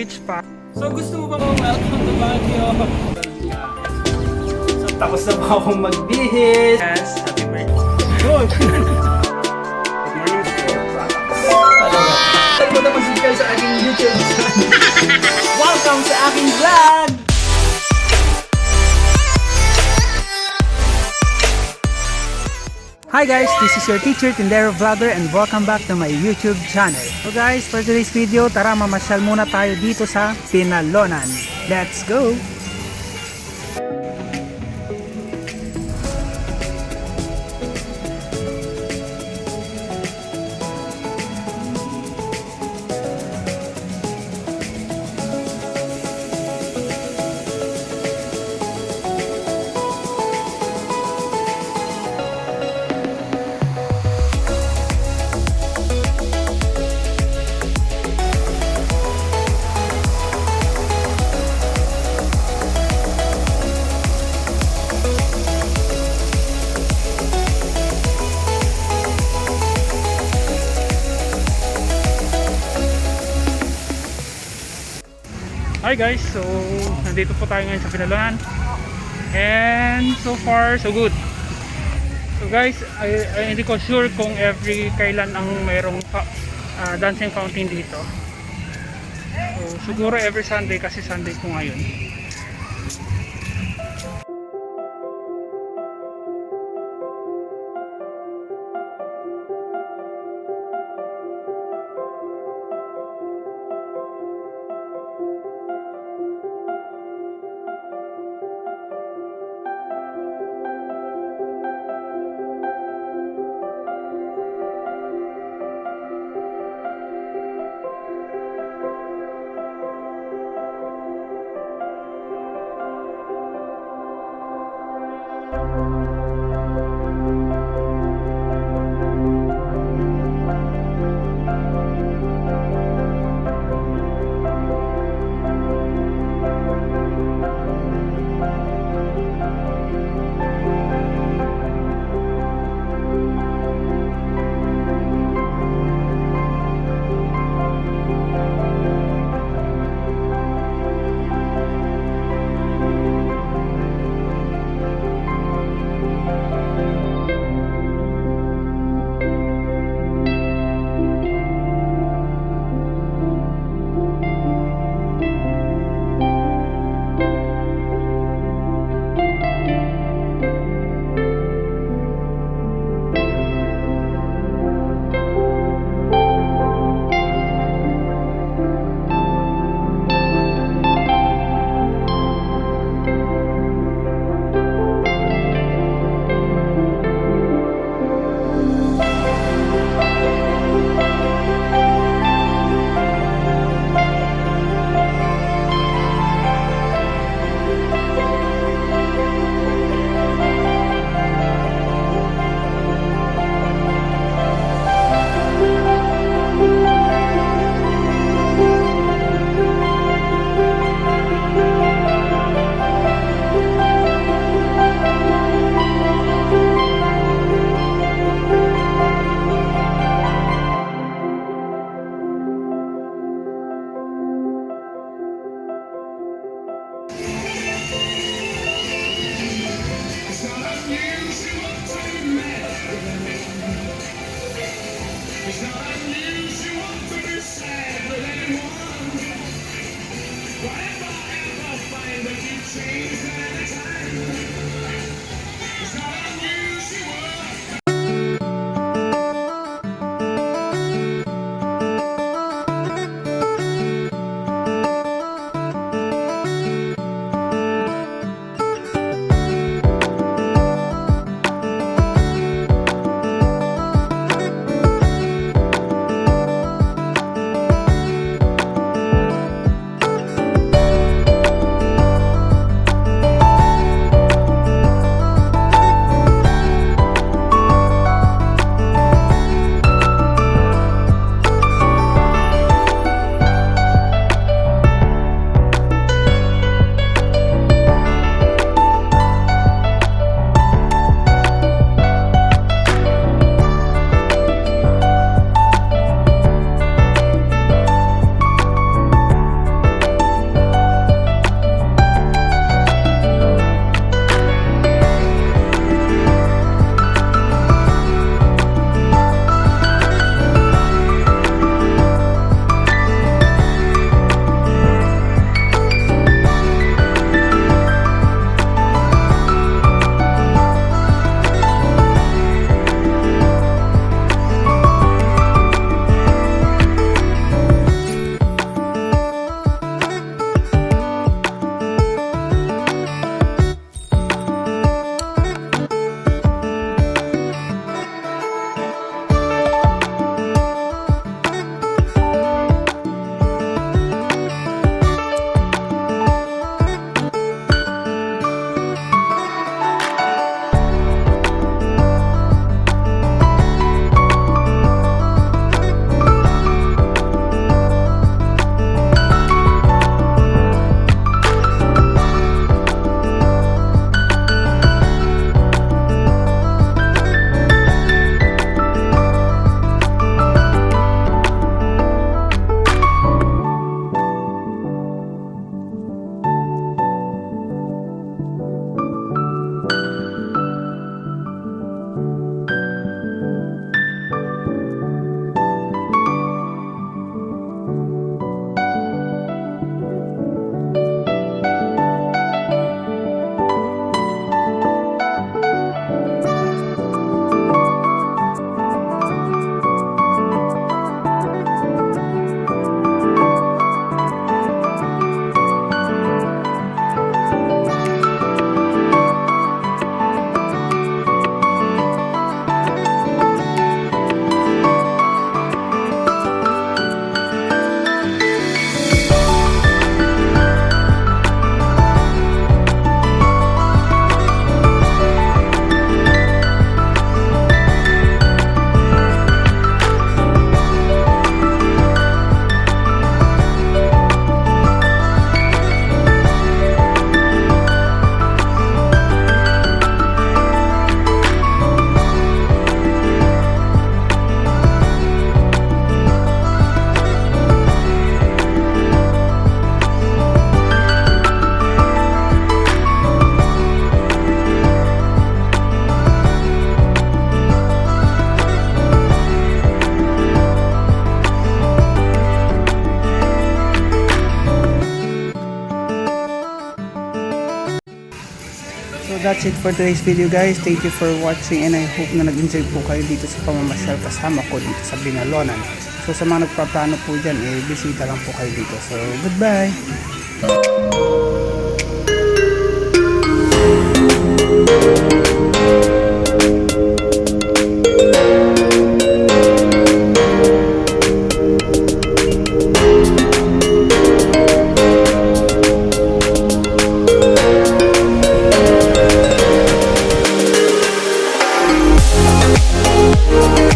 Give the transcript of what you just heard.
beach pa. So gusto mo bang welcome to Baguio? So tapos na ba akong magbihis? Yes, happy birthday. Good! Good morning. Tag mo naman subscribe sa aking YouTube channel. Welcome sa aking vlog! Hi guys, this is your teacher, Tindero Vlogger, and welcome back to my YouTube channel. So guys, for today's video, tara mamasyal muna tayo dito sa Binalonan. Let's go! Hi guys, so nandito po tayo ngayon sa Binalonan, and so far so good. So guys, I hindi ko sure kung kailan ang mayroong dancing fountain dito. So siguro every Sunday kasi Sunday ko ngayon. that's it for today's video guys. Thank you for watching and I hope na nag-enjoy po kayo dito sa pamamasyal kasama ko dito sa Binalonan. So sa mga nagpaplano po dyan, bisita lang po kayo dito. So goodbye! We'll be right back.